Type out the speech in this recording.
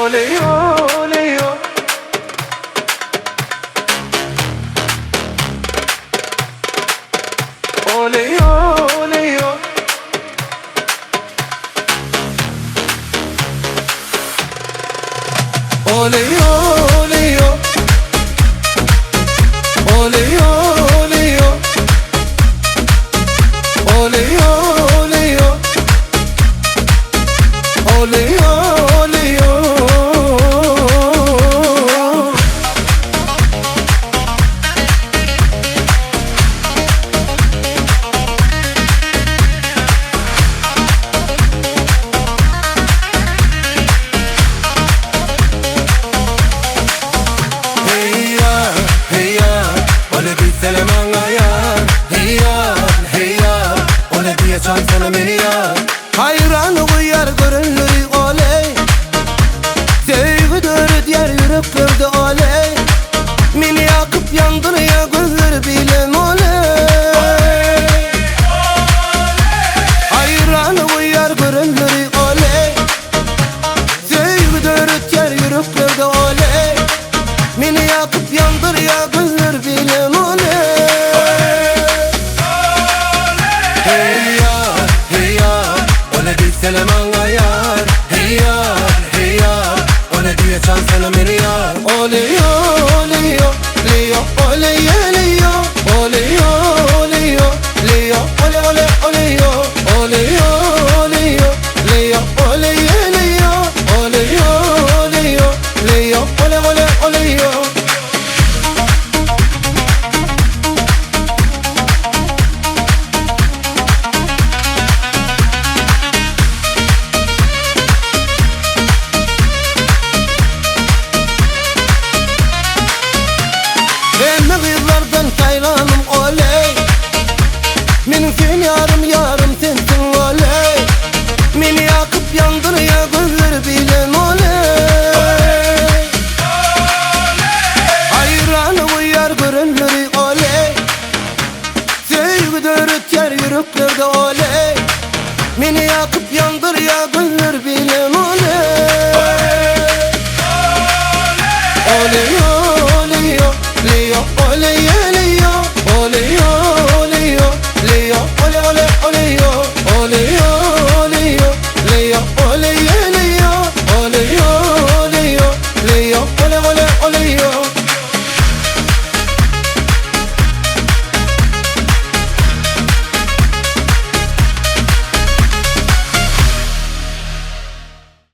oley oley o. Oley oley o. Oley oley o. Oley oley o. Oley oley o. Oley oley o. Seleman ayar, heyar, heyar. Ole diye çalsana beni yar. Hayran uyar görünür oley. Sevgi dörü diğer yürüp gördü oley. Beni yakıp yandırıyor gözler bilem oley. Hayran uyar görünür oley. Sevgi dörü diğer yürüp gördü oley. Beni yakıp yandırıyor gözler bilem oley. Seleman ayar, heyar, heyar. Ole diye çalsana beni yar. Oley oley o. Leo oley oley o. Oley oley o. Leo oley oley oley o. Oley oley o. Leo oley oley o. Oley oley o. Leo oley oley oley o. Hayranım oley. Benim sen yarım yarım sensin oley. Beni yakıp yandırıyor gözler bilem oley. Hayranım uyar görünür oley. Sevgi dörüt yer yürüklerde oley. Beni yakıp yandırıyor gözler